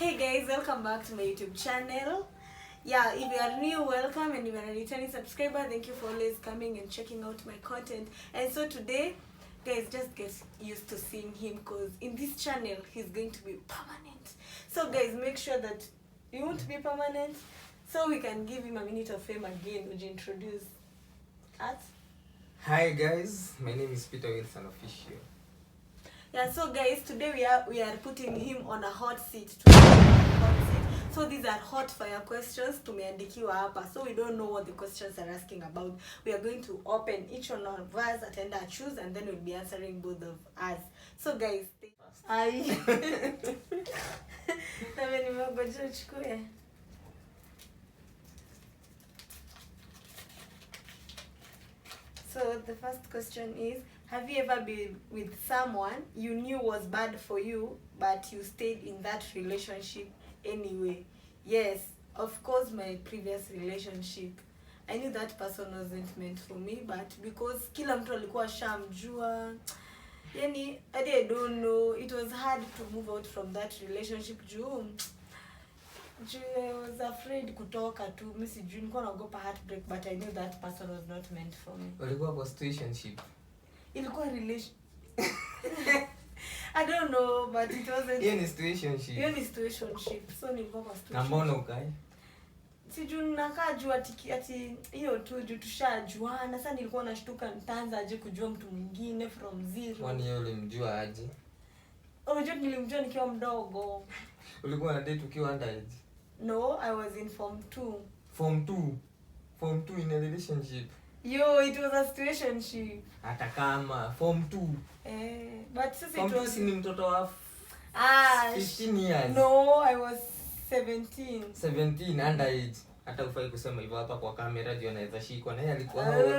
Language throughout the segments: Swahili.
Hey guys, welcome back to my YouTube channel. Yeah, if you are new, welcome, and if you are a returning subscriber, thank you for always coming and checking out my content. And so today, guys, just get used to seeing him because in this channel, he's going to be permanent. So guys, make sure that you want to be permanent so we can give him a minute of fame again. Would you introduce us? Hi guys, my name is Peter Wilson Official. Yeah, so guys, today we are putting him on a hot seat. So these are hot fire questions tumeandikiwa hapa. So we don't know what the questions are asking about. We are going to open each one of us, attend our choose, and then we'll be answering both of us. So guys, So the first question is, have you ever been with someone you knew was bad for you, but you stayed in that relationship anyway? Yes, of course, my previous relationship. I knew that person wasn't meant for me, but because kila mtu alikuwa shamjua, yani, I don't know, it was hard to move out from that relationship. I was afraid kutoka tu. Mimi sijui, nilikuwa naogopa heartbreak, but I knew that person was not meant for me. Ulikuwa kwa situationship? Ilikuwa relation. I don't know, but it wasn't. Hiyo ni situationship. Hiyo ni situationship. So nilikuwa kwa situationship. Na mbona ukae? Sijui nakaa juu ati hiyo tu juu tushajuana. Sasa nilikuwa nashtuka nitaanza aje kujua mtu mwingine from zero. Kwani yeye ulimjua aje? Unajua nilimjua nikiwa mdogo. Ulikuwa na date ukiwa underage? No, I was in form 2. Form 2? Form 2 in a relationship? Yo, it was a situationship. Hata kama form 2. But since form it was 2 ni mtoto wa 15 years. No, I was 17. 17 underage. Hata ufai kusema hivyo hapa kwa kamera juu anaweza shikwa. Na yeye alikuwa how old?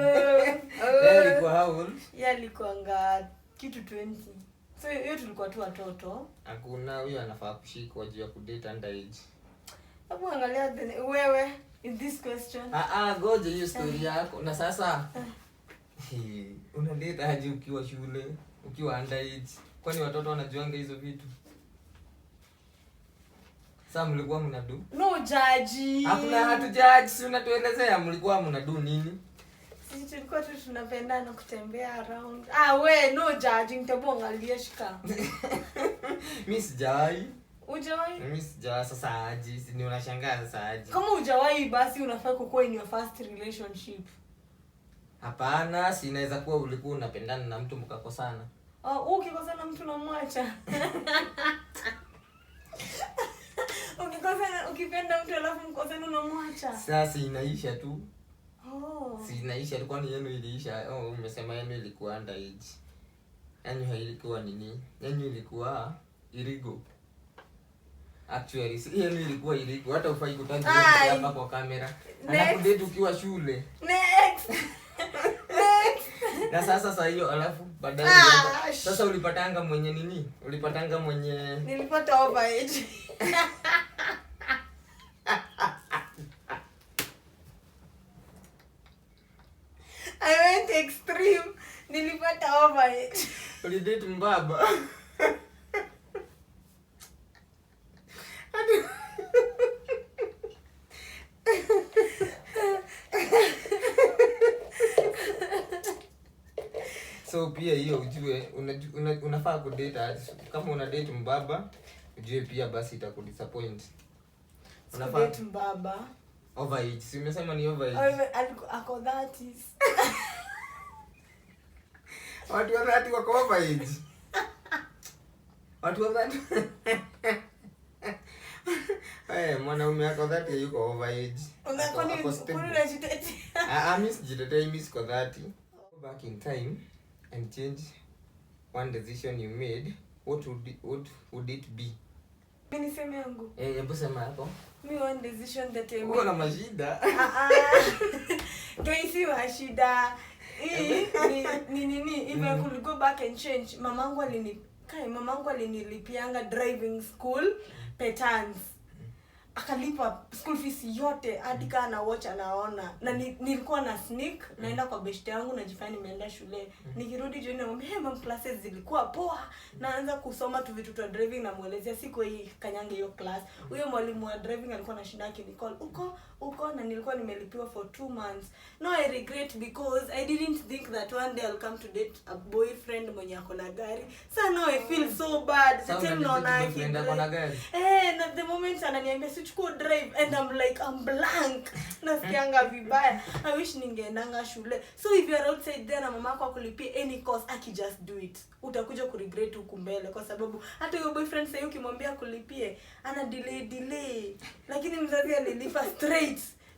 Yeye alikuwa how old? Yeye alikuwa kitu 20. So hiyo tulikuwa tu watoto. Hakuna huyo anafaa kushikwa juu ya kudate underage. Hebu angalia wewe in this question. Goje hiyo story yako. Na sasa una date aje ukiwa shule, ukiwa underage? Kwani watoto wanajuanga hizo vitu? Sasa mlikuwa mnadu? No judge. Hakuna hatu judge, si unatuelezea mlikuwa mnadu nini? Sisi tulikuwa tu tunapendana kutembea around. No judge, nitaangalia shika. Mimi sijawahi. Hujawahi? Mimi sijawahi. Sasa aje, si ni unashangaa sasa aje? Kama hujawahi basi unafaa kuwa in your first relationship. Hapana, si inaweza kuwa ulikuwa unapendana na mtu mkakosana. Ukikosana mtu unamwacha. Ukipenda mtu alafu mkosana unamwacha. Sasa inaisha tu. Si inaisha, ilikuwa ni yenu iliisha. Umesema yenu ilikuwa underage. Yenu hailikuwa nini? Yenu ilikuwa illegal. Actually, yenu ilikuwa illegal. Hata ufai kutaja hapa kwa kamera. Alafu date ukiwa shule. Next. Na sasa hiyo alafu baadaye sasa ulipatanga mwenye nini? Ulipatanga mwenye nilipata overage. I went extreme. Nilipata overage. Ulidate mbaba. So pia hiyo ujue unafaa kudate kama una date mbaba, ujue pia basi itakudisappoint. Unafaa date mbaba. Overage. Si umesema ni overage. Ako 30s. Watu wa 30 wako overage. Watu wa 30. Mwanaume ako 30 yuko overage. Unajitetea. Mimi sijitetei, mimi siko 30. Go back in time and change one decision you made, what would it be? Mimi niseme yangu. Hebu sema hapo. Mimi one decision that I made. Uko na mashida? Guys, si mashida. If I could go back and change, mamangu alinilipianga driving school Petans. akalipa school fees yote hadi kana na watch anaona. Na nilikuwa na sneak naenda kwa best yangu najifanya nimeenda shule. Nikirudi jioni namwambia hey mom, classes zilikuwa poa. Naanza kusoma tu vitu vya driving na muelezea siku hii kanyange hiyo class. Huyo mwalimu wa driving alikuwa anashinda akinicall uko na nilikuwa nimelipiwa for 2 months. No, I regret because I didn't think that one day I'll come to date a boyfriend mwenye ako na gari. So now I feel so bad. Sasa naona ako na gari. Na the moment ananiambia sichukue drive and I'm like I'm blank. Nasikianga vibaya. I wish ningeendanga shule. So if you are outside there na mamako akulipia any course, aki just do it. Utakuja ku regret huko mbele kwa sababu hata your boyfriend sasa ukimwambia kulipie ana delay. Lakini mzazi alilipa straight.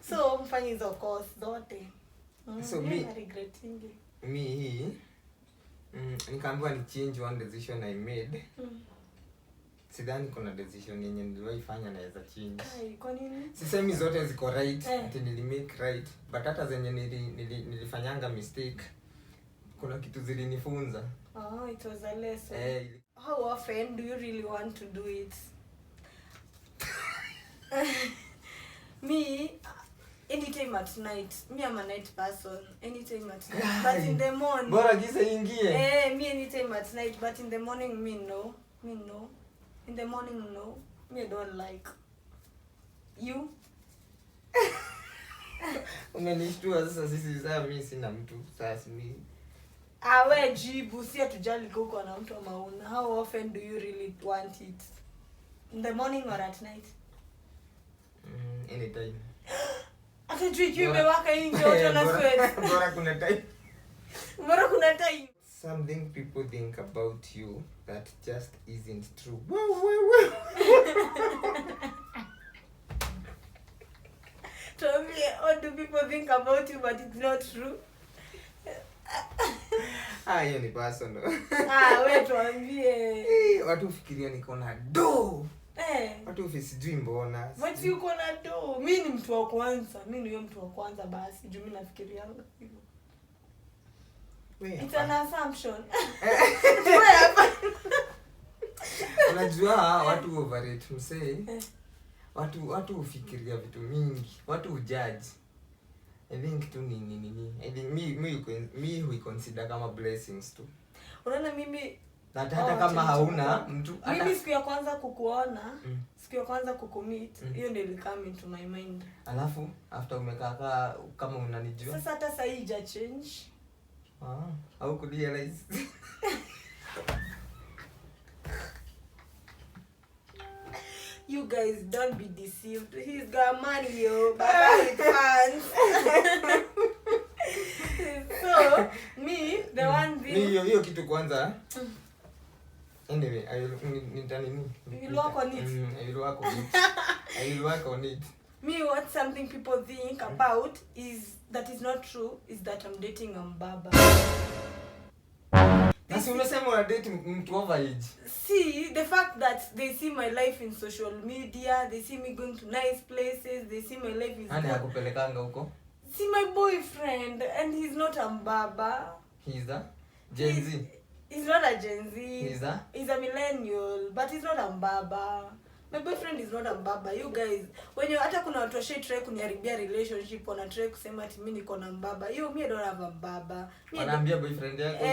So mfanye hizo course zote. So me regretting. Nikaambiwa ni change one decision I made. Sidhani kuna decision yenye niliwaifanya naweza change. Kwa nini? Sisemi zote ziko right, ati nilimake right, but hata zenye nilifanyanga mistake kuna kitu zilinifunza. It was a lesson. How often do you really want to do it? Me, anytime at night. Me, I'm a night person. Anytime at night. But in the morning. Bora giza ingie. Me anytime at night, but in the morning me no. In the morning no. Me I don't like. You? Umenishtua sasa sisi sasa mimi sina mtu sasa mimi. We jibu si atujali kuko na mtu mauna. How often do you really want it? In the morning or at night? Anytime. Ata juu waka nje wote na sweat. Bora kuna time. Bora kuna time. Something people think about you that just isn't true. Tell me, what do people think about you but it's not true? Hiyo ni personal. Wewe tuambie. Watu fikiria niko na do. Watu sijui mbona. But uko na do. Mimi ni mtu wa kwanza. Mimi ni mtu wa kwanza basi. Juu mimi nafikiria hivyo. It's an assumption. Unajua watu overrate msee. Watu hufikiria vitu mingi. Watu hujudge. I think tu nini. I think me we consider kama blessings tu. Unaona mimi hata kama hauna mtu hata mimi siku ya kwanza kukuona, siku ya kwanza kukumeet, hiyo ndio ilikame into my mind. Alafu after umekaa kama unanijua. Sasa hata sasa hija change. Au kurealize. You guys don't be deceived. He's got money, yo. Baba with fans. So, me, the one thing... Hiyo kitu kwanza. Anyway, I will work on it. I will work on it. Me, what something people think about is that is not true is that I'm dating Mbaba. Nasi unasema una date mtu over age. See, the fact that they see my life in social media, they see me going to nice places, they see my life is... Nani akupelekanga huko? See my boyfriend, and he's not a Mbaba. He's a Gen Z. He's not a Gen Z. He's a millennial, but he's not a Mbaba. My boyfriend is not a Mbaba. You guys, when you hata kuna watu try kuniharibia relationship, wana try kusema ati mimi niko na Mbaba. Me I don't have a Mbaba. Wanaambia boyfriend yako.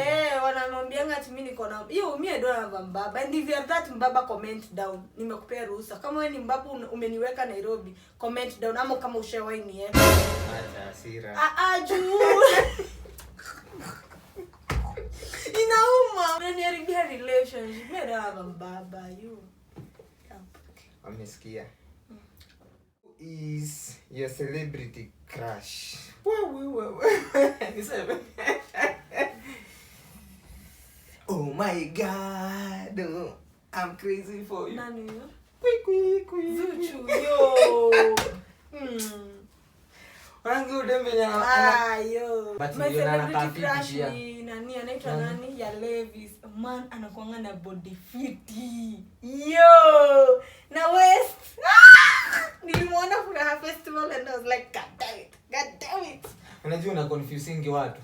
Wanamwambianga ati mimi niko na me I don't have a Mbaba. And if you have that Mbaba, comment down. Nimekupea ruhusa. Kama wewe ni Mbaba umeniweka Nairobi, comment down ama kama ushawahi niweka. Acha hasira. Juu. Inauma. Unaniharibia relationship. Me I don't have a Mbaba. You. Amesikia. Who is your celebrity crush? Oh my God, I'm crazy for you. Nani yo? Kui. Zuchu yo. Rangi udembenya yo. But my celebrity crush pia. Ni nani anaitwa nani? Ya Levis. Man anakuanga na body fiti. Yo. Na West. Nilimuona Furaha Festival and I was like, God damn it. Unajua una confusing watu.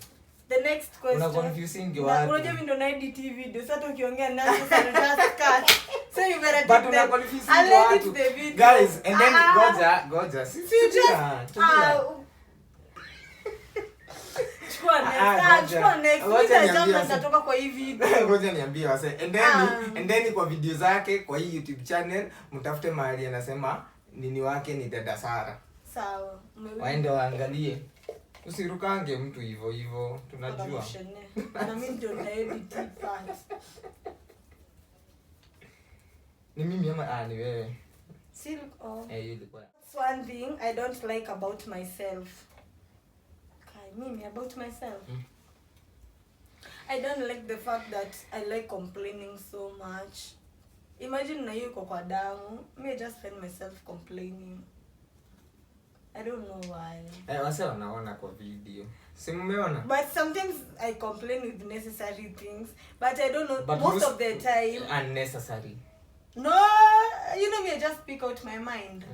The next question. Una confusing watu. Unajua mimi ndo na edit video. Sasa ukiongea nani sasa just cut. So you better But take una the confuse I'll watu. edit the video. Guys, and then Ah. goja. So you just chukua next. Chukua next. Mimi nitatoka kwa hii video. Ngoja niambie wase. And then kwa video zake kwa hii YouTube channel mtafute mahali anasema nini wake ni dada Sara. Sawa. Waende waangalie. Usirukange mtu hivyo tunajua. Na mimi ndio na edit part. Ni mimi ama ni wewe? Silk or Ilikuwa. That's one thing I don't like about myself. Mimi about myself. I don't like the fact that I like complaining so much. Imagine na yuko kwa damu, me just find myself complaining. I don't know why. Wase wanaona kwa video. Si mmeona? But sometimes I complain with necessary things, but I don't know, But most of the time unnecessary. No, you know me, I just speak out my mind.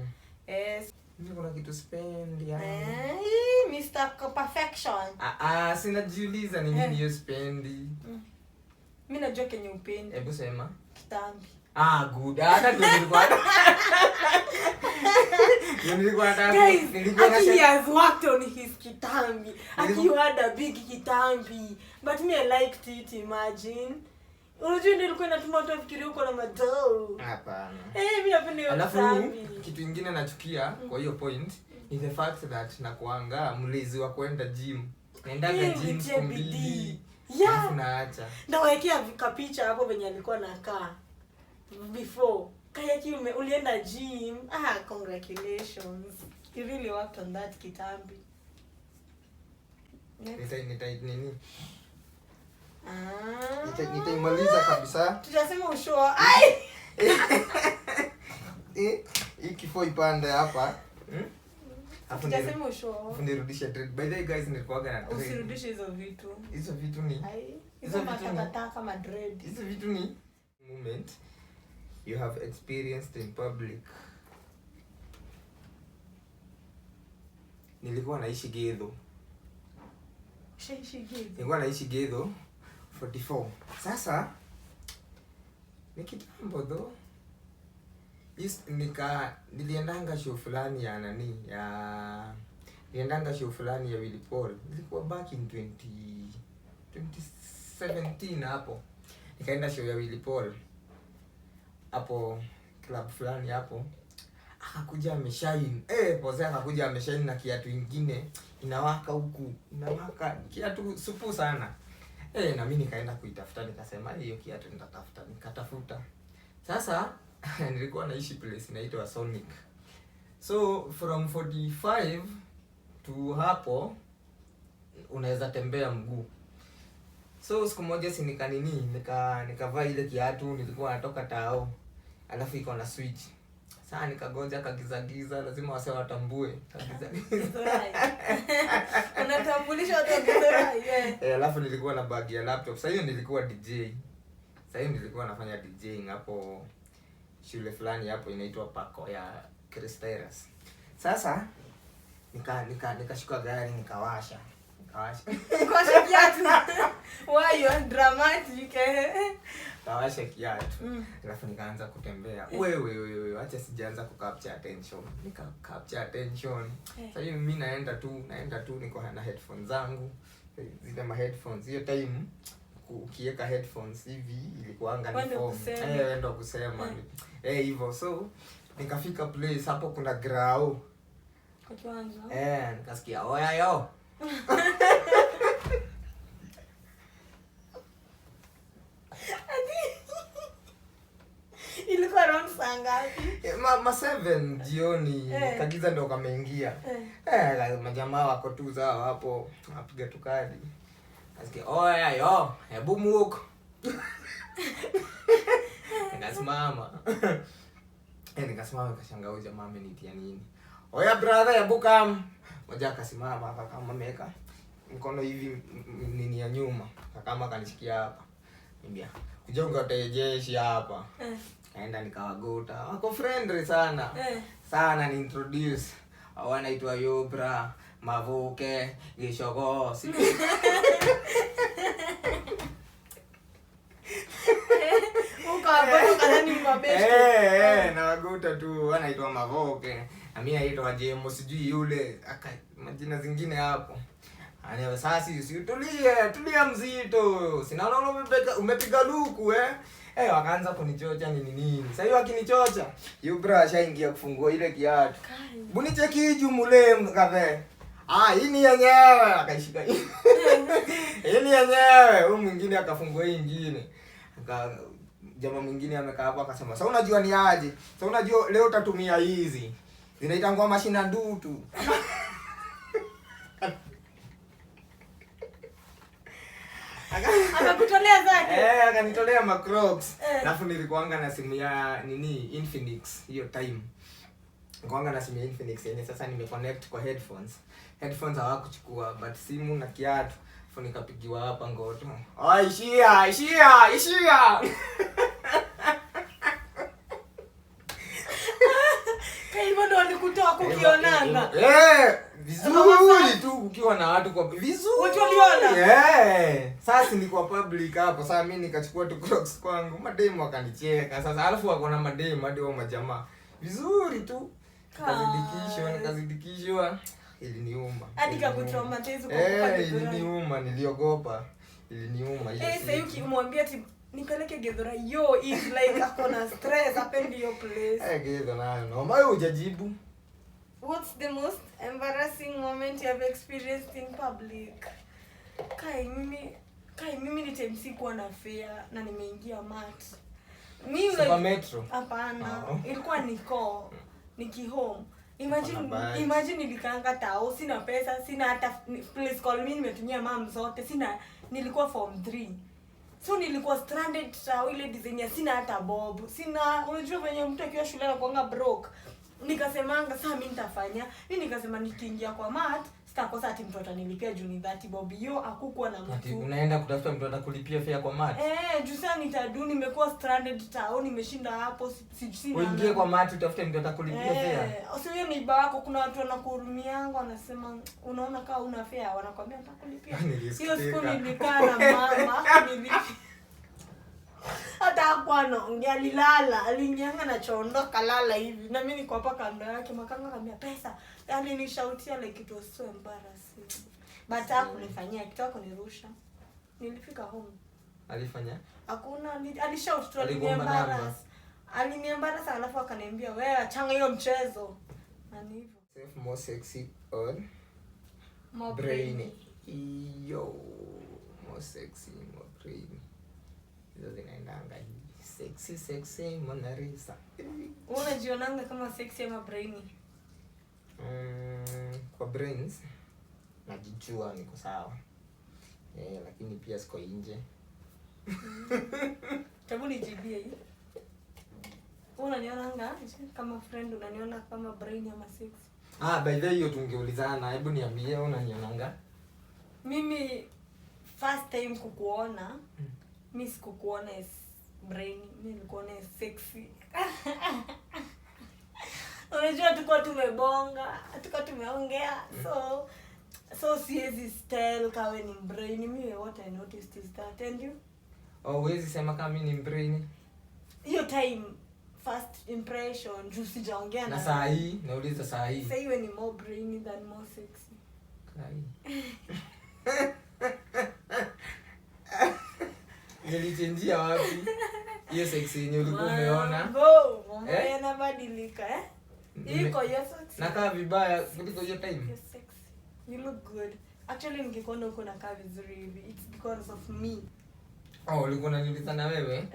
Yes. Mimi kuna kitu spend ya. Mr. Perfection. Sinajiuliza ni nini hiyo spendi. Mimi najua kenye upendi. Hebu sema. Kitambi. Good. Hata ndio nilikuwa. Guys, actually he has worked on his kitambi. He had a big kitambi. But me, I liked it, imagine. Unajua nilikuwa natuma watu wafikirie uko na madoo. Hapana. Mimi napenda hiyo kitambi. Kitu kingine nachukia kwa hiyo point is the fact that nakuanga mlezi wa kwenda gym. Naendaga gym kumbidi. Yeah. Naacha. Ndawekea kapicha hapo venye alikuwa nakaa before. Kayaki ulienda gym. Congratulations. You really worked on that kitambi. Nini? Nitaimaliza kabisa. Tutasema ushoa. Ai! Hii kifo ipande hapa. Tutasema ushoa. Funirudisha trade. By the way guys nilikuwaga na trade. Usirudishe hizo vitu. Hizo vitu ni. Hizo matakataka kama dread. Hizo vitu ni moment you have experienced in public. Nilikuwa naishi Gedho. Nilikuwa naishi Gedho 44. Sasa ni kitambo though. Niliendanga show fulani ya Willy Paul. Ilikuwa back in 2017 hapo. Nikaenda show ya Willy Paul. Hapo club fulani hapo. Akakuja ameshine. Poza akakuja ameshine na kiatu kingine inawaka huku. Inawaka kiatu supu sana. Na mimi nikaenda kuitafuta, nikasema hiyo kiatu nitatafuta, nikatafuta. Sasa nilikuwa naishi place inaitwa Sonic. So from 45 to hapo unaweza tembea mguu. So siku moja si nikavaa ile kiatu, nilikuwa natoka tao. Alafu iko na switch. Sasa nikagonja kagiza lazima wase watambue kagiza. Unatambulisha watu kagiza. Alafu nilikuwa na bag ya laptop. Sasa hiyo nilikuwa DJ. Sasa hiyo nilikuwa nafanya DJing hapo shule fulani hapo inaitwa Pako ya Cristeras. Sasa nikashuka gari nikawasha. Nikawasha kiatu. Why you are dramatic? Kawasha kiatu. Alafu nikaanza kutembea. Wewe acha sijaanza kucapture attention. Capture attention. Sasa hiyo mimi naenda tu niko na headphones zangu. Zile ma headphones hiyo time ukiweka headphones hivi ilikuanga ni form. Ndo kusema. Hivyo so nikafika place hapo kuna grau. Kwa kiwanja. Nikasikia oya yo. Ilikuwa around saa ngapi? Ma 7 jioni kagiza ndo kameingia. Majamaa wako tu zao hapo wapiga tukadi. Nasikia oya yo, hebu muko. Nikasimama. Nikasimama nikashangaa huyu jamaa amenitia nini. Oya brother, hebu come. Moja akasimama akakama meka mkono hivi nini ya nyuma. Akama kanishikia hapa. Niambia, "Kujonga tejeshi hapa." Kaenda nikawagota. Wako friendly sana. Sana ni introduce. Wanaitwa Yobra, Mavuke, Gishogo. kwa hapo kana ni mabeshte. Na waguta tu wanaitwa Mavoke. Na mimi naitwa Jemo sijui yule majina zingine hapo. Anawe sasa si tulia mzito. Sinaona umepiga luku wakaanza kunichocha nini. Sasa hiyo akinichocha, yu bra shaingia kufungua ile kiatu. Buniche kiju mule mkave. Hii ni yenyewe akaishika. Hii ni yenyewe. Huyu mwingine akafungua hii nyingine. Jamaa mwingine amekaa hapo akasema, "Sasa unajua ni aje? Sasa unajua leo utatumia hizi. Zinaitwa mashina ndutu." Akakutolea zake. Akanitolea Macrocs. Alafu nilikuanga na simu ya Infinix hiyo time. Nilikuanga na simu ya Infinix yenye sasa nimeconnect kwa headphones. Headphones hawakuchukua but simu na kiatu. Alafu nikapigiwa hapa ngoto. Ishia. Hivyo ndo walikutoa kukionanga. Vizuri tu kukiwa na watu kwa vizuri. Watu waliona? Sasa nilikuwa public hapo. Sasa mimi nikachukua tu Crocs kwangu. Mademu wakanicheka. Sasa alafu wako na mademu hadi wao majamaa. Vizuri tu. Kazidikishwa. Iliniuma. Hadi kakutraumatize kwa kupata. Iliniuma, niliogopa. Iliniuma hiyo. Sasa yuki umwambia ati nipeleke Githura yo is like akona stress hapendi your place. Githura no mayo hujajibu. What's the most embarrassing moment you have experienced in public? Kai mimi ni time sikuwa na fare na nimeingia mat. Mimi Super Metro. Hapana, ilikuwa niki home. Imagine nilikaanga tao, sina pesa, sina hata please call me, nimetumia mam zote, nilikuwa form 3. So nilikuwa stranded tao ile design sina hata bob. Sina, unajua venye mtu akiwa shule anakuanga broke. Nikasemanga sasa mimi nitafanya. Mimi nikasema nikiingia kwa mat, sitakosa ati mtu atanilipia juu ni 30 bob. Hiyo hakukuwa na mtu. Ati unaenda kutafuta mtu atakulipia fare kwa mat. Juu sasa nitadu nimekuwa stranded tao, nimeshinda hapo sina. Uingie kwa mat utafute mtu atakulipia fare. Sio ni baba kuna watu wanakuhurumianga wanasema unaona kama una fare wanakuambia nitakulipia. Hiyo siku nilikaa na mama hata kwa anaongea alinyanga na choondoka lala hivi na mimi niko hapa kando yake makanga kambia pesa yani nishautia like it was so embarrassing but hakunifanyia kitu akunirusha nilifika home alifanya hakuna alishout tu aliniembarrass alafu akaniambia wewe achanga hiyo mchezo na hivyo safe more sexy or more brainy yo more sexy more brainy hizo zinaendanga sexy Mona Lisa. Unajionanga kama sexy ama brainy? Kwa brains najijua niko sawa. Lakini pia siko nje. Tabu nijibie hii. Unanionanga kama friend unaniona kama brainy ama sexy? By the way hiyo tungeulizana. Hebu niambie unanionanga? Mimi first time kukuona mimi sikukuona as brainy, mimi nilikuona as sexy. Unajua tulikuwa tumebonga, tulikuwa tumeongea. So siwezi tell kawe ni brainy. Mimi what I noticed is that and you? Huwezi sema kama mimi ni brainy. Hiyo time first impression juu sijaongea na saa hii nauliza saa hii. Say you ni more brainy than more sexy. Kai. Nilichenjia wapi? Hiyo sexy yenye ulikuwa umeona. Mambo yanabadilika Iko sexy. Nakaa vibaya kuliko hiyo time. You're sexy. You look good. Actually nikikuona uko nakaa vizuri hivi. It's because of me. Ulikuwa unaniuliza na wewe?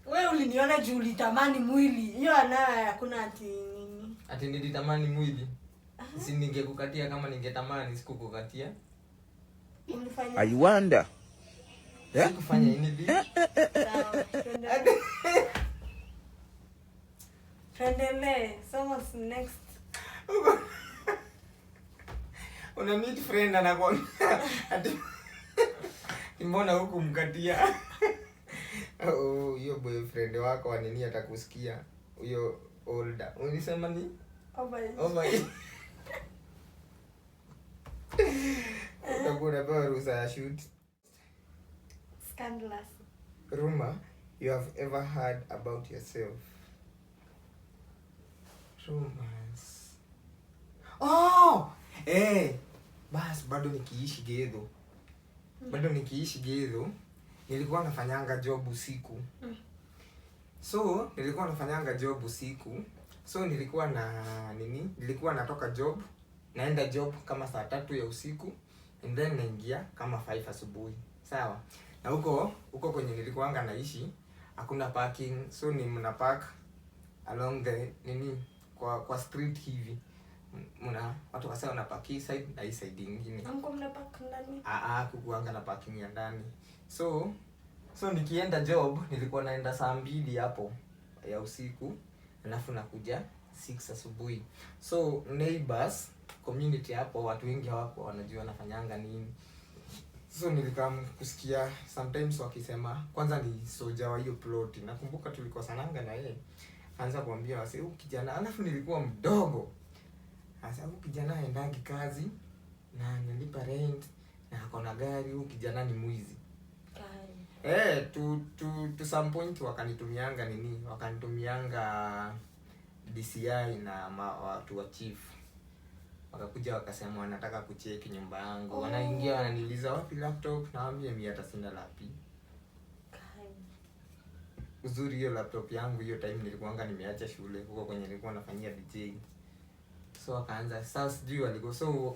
Wewe uliniona juu ulitamani mwili. Hiyo anayo hakuna ati nini. Ati nilitamani mwili. Si ningekukatia kama ningetamani sikukukatia. I wonder. Sikufanya hivi. Friendele, someone's next. Una meet friend anakuambia ati mbona huku mkatia. Hiyo boyfriend wako wa nini atakusikia. Huyo older. Unisema ni? Over. Utakuwa unapewa ruhusa ya shoot. Scandalous. rumor you have ever heard about yourself. Rumors. Oh! Bas, bado nikiishi Gedho. Nilikuwa nafanyanga job usiku. So, nilikuwa nilikuwa natoka job, naenda job kama saa 3 ya usiku, and then naingia kama 5 asubuhi. Sawa? Na huko kwenye nilikuwanga naishi, hakuna parking, so ni mna park along the kwa street hivi. Mna watu wasa wanapark hii side na hii side nyingine. Hamko mna park ndani? Kukuanga na parking ya ndani. So nikienda job nilikuwa naenda saa 2 hapo ya usiku, alafu nakuja 6 asubuhi. So neighbors community hapo watu wengi hawako wanajua nafanyanga nini. So nilikam kusikia sometimes wakisema, kwanza ni soja wa hiyo plot. Nakumbuka tulikosananga na yeye. Anza kuambia wase huyu kijana, alafu nilikuwa mdogo. Sasa huyu kijana haendangi kazi na analipa rent na ako na gari, huyu kijana ni mwizi. To some point wakanitumianga DCI na watu wa chief. Wakakuja wakasema wanataka kucheki nyumba yangu. Wanaingia wananiuliza wapi laptop, naambia mimi hata sina lapi. Uzuri hiyo laptop yangu hiyo time nilikuanga nimeacha shule huko kwenye nilikuwa nafanyia DJ. So wakaanza sasa sijui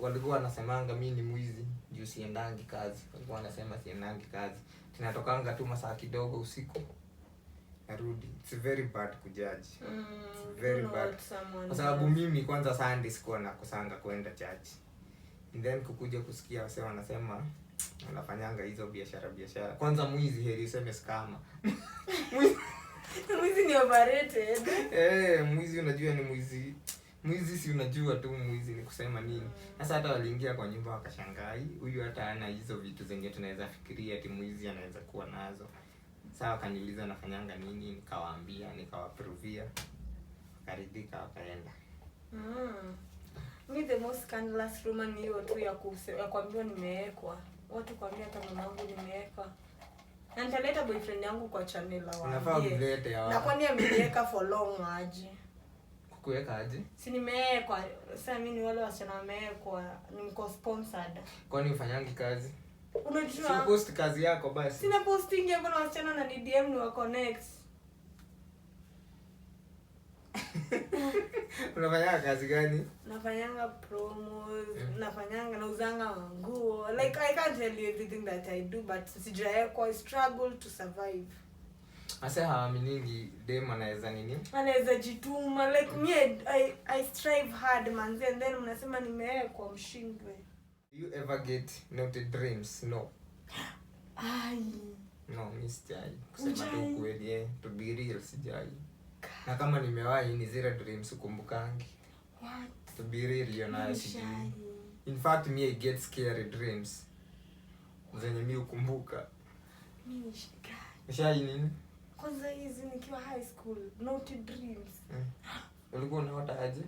walikuwa wanasemanga mimi ni mwizi juu siendangi kazi. Walikuwa wanasema siendangi kazi. Tunatokanga tu masaa kidogo usiku. Narudi. It's very bad kujudge. It's very bad. Kwa sababu mimi kwanza Sunday sikuwa nakosanga kwenda church. And then kukuja kusikia wase wanasema wanafanyanga hizo biashara. Kwanza mwizi heri useme scammer. Mwizi ni overrated. Mwizi unajua ni mwizi. Mwizi si unajua tu mwizi ni kusema nini. Sasa hata waliingia kwa nyumba wakashangai, huyu hata hana hizo vitu zenye tunaweza fikiria ati mwizi anaweza kuwa nazo. Sasa wakaniuliza nafanyanga nini, nikawaambia, nikawaprovia. Wakaridhika wakaenda. Me the most scandalous rumor ni hiyo tu ya kuambiwa nimeekwa. Watu kuambia hata mamangu nimeekwa. Na nitaleta boyfriend yangu kwa channel la waambie. Unafaa ulete hawa. Na kwani ameniweka for long aje? Kuweka aje? Si nimeekwa. Sasa mimi ni wale wasichana wameekwa, niko sponsored. Kwani ufanyangi kazi? Unajua? Si post kazi yako basi. Sina posting yako na wasichana na DM ni wa connect. Unafanyanga kazi gani? Nafanyanga promos, nauzanga nguo. Like I can't tell you everything that I do, but sijaekwa, I struggle to survive. Asa haaminingi dem anaweza nini? Anaweza jituma, like me I strive hard man, and then mnasema nimeekwa mshindwe. Do you ever get noted dreams? No. No, sijai. Kusema tu kweli, to be real sijai. Na kama nimewahi ni zile dreams ukumbukangi. What? To be real hiyo nayo sijui. In fact me I get scary dreams. Zenye mimi ukumbuka. Mimi shika. Ushai nini? Kwanza hizi nikiwa high school, noted dreams. Ulikuwa unaota aje?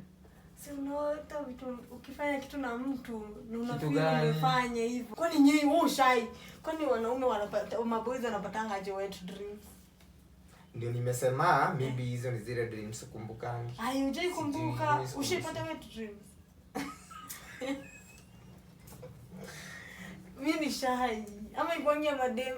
Si unaota vitu ukifanya kitu na mtu na unafikiri umefanya hivyo. Kwani nyinyi ushai? Kwani wanaume wanapata maboys wanapatanga aje wet dreams? Ndio nimesema maybe hizo ni zile dreams ukumbukangi. Hujai kumbuka ushipata wet dreams? Mimi ni shy. Ama ikwambia madem.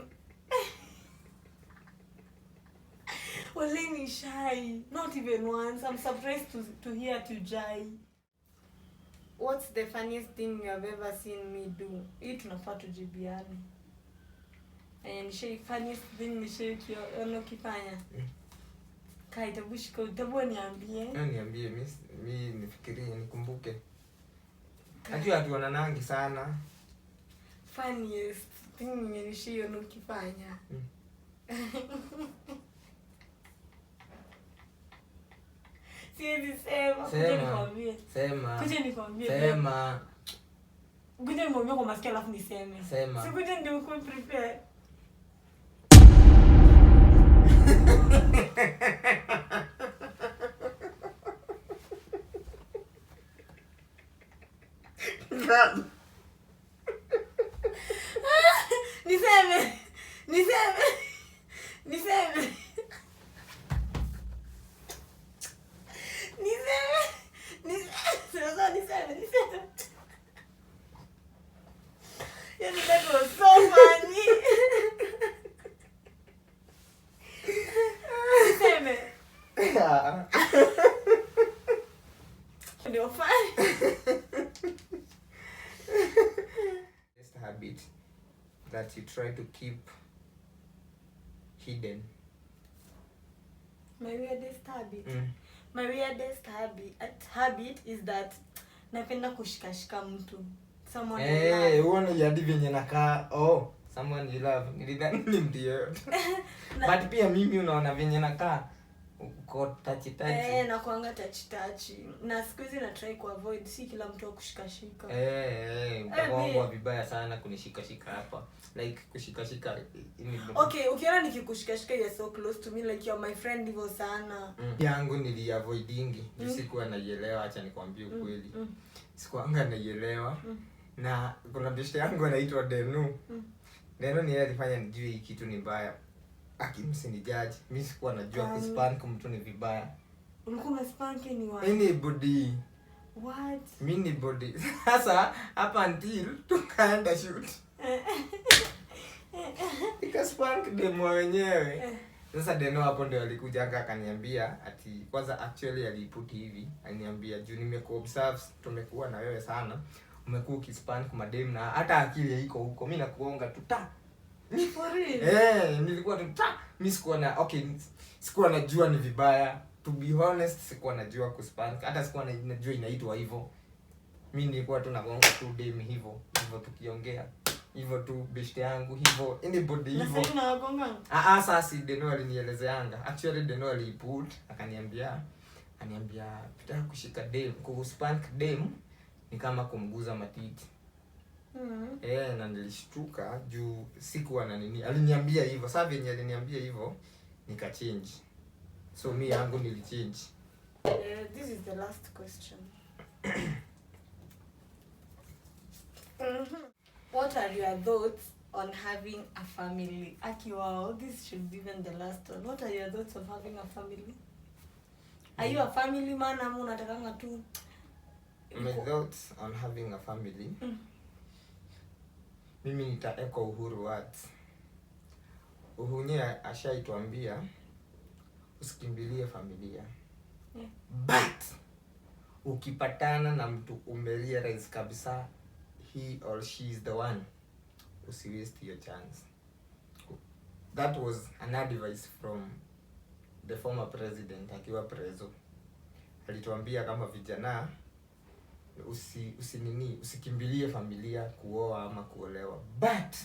Wale ni shy. Not even once. I'm surprised to hear to jai. What's the funniest thing you have ever seen me do? Hii tunafaa tujibiane. And funniest thing nishaona kifanya. Kai tabushika utabu niambie. Niambie mimi nifikirie nikumbuke. Najua watu wananangi sana. Funniest thing nishaona ukifanya. Siwezi sema. Kuja nikwambie. Sema. Kuja nikwambie kwa masikio alafu niseme. Sema. Sikuja ndio uko prepare. ndio fine. Just a habit that you try to keep hidden. My weirdest habit. My weirdest habit is that napenda kushikashika mtu. Someone I love. Uone yadi venye nakaa. Oh, someone you love. Nilidhani ni mtu yeyote. But pia mimi unaona venye nakaa. Uko touchy. Na kuanga touchy. Na siku hizi na try ku avoid si kila mtu akushikashika. Mtakuwa vibaya sana kunishikashika hapa. Like kushikashika Okay, ukiona nikikushikashika you're so close to me like you're my friend hivyo sana. Yangu niliavoidingi. Sikuwa naielewa, acha nikwambie ukweli. Sikuanga naielewa. Na kuna beshte yangu anaitwa Denu. Denu ni yeye alifanya nijue hii kitu ni mbaya. Msinijaji. Mimi sikuwa najua kuspank mtu ni vibaya. Ulikuwa unaspank ni wapi? Anybody. What? Mini body. Sasa hapa until tukaenda shoot. Ikaspank demo wenyewe. Sasa Deno hapo ndio alikuja akaniambia ati kwanza actually aliput hivi, aliniambia juu nimekuobserve tumekuwa na wewe sana. Umekuwa ukispank madem na hata akili haiko huko. Mimi nakuonga tu ta. Ni for real. Nilikuwa tu ta. Mimi sikuwa na sikuwa najua ni vibaya. To be honest, sikuwa najua kuspank. Hata sikuwa najua inaitwa hivyo. Mimi nilikuwa tu nagonga tu dem hivyo tukiongea. Hivyo tu beshte yangu hivyo anybody hivyo. Na sasa unagonga? Sasa Deno alinielezeanga. Actually Deno aliput akaniambia pitaka kushika dem, kuspank dem ni kama kumguza matiti. Na nilishtuka juu sikuwa na nini. Aliniambia hivyo. Sasa venye aliniambia hivyo nikachange. So me yangu nilichange. This is the last question. What are your thoughts on having a family? Wow, this should be even the last one. What are your thoughts of having a family? Are you a family man ama unatakanga tu? My thoughts on having a family. Mimi nitaeko Uhuru words. Uhunye ashaituambia usikimbilie familia. But ukipatana na mtu umerealize kabisa he or she is the one, usiwaste your chance. That was an advice from the former president akiwa preso. Alituambia kama vijana usikimbilie familia kuoa ama kuolewa. But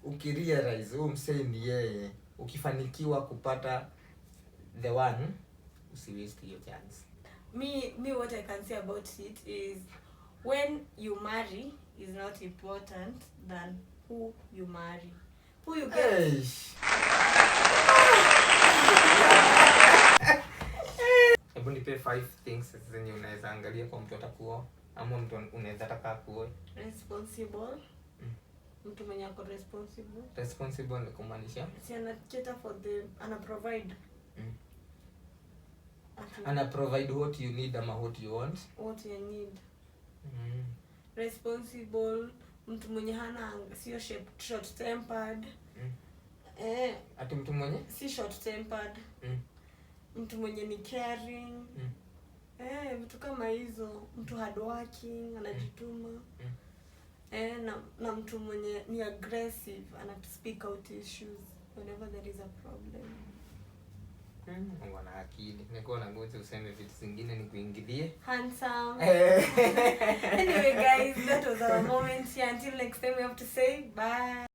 ukirealize msee ni yeye, ukifanikiwa kupata the one, usiwaste your chance. Me what I can say about it is when you marry is not important than who you marry. Who you get. Hebu nipe 5 things zenye unaweza angalia kwa mtu atakuoa ama mtu unaweza taka kuoa. Responsible. Mtu mwenye ako responsible. Responsible ni kumaanisha si ana cater for ana provide. Ana provide what you need ama what you want. What you need. Responsible, mtu mwenye hana sio short tempered. Ati mtu mwenye si short tempered. Mtu mwenye ni caring. Vitu kama hizo, mtu hardworking, anajituma. Na mtu mwenye ni aggressive, ana speak out issues whenever there is a problem. Wana akili. Niko na ngoja useme vitu zingine nikuingilie. Handsome. Anyway guys, that was our moment here. Until next time we have to say bye.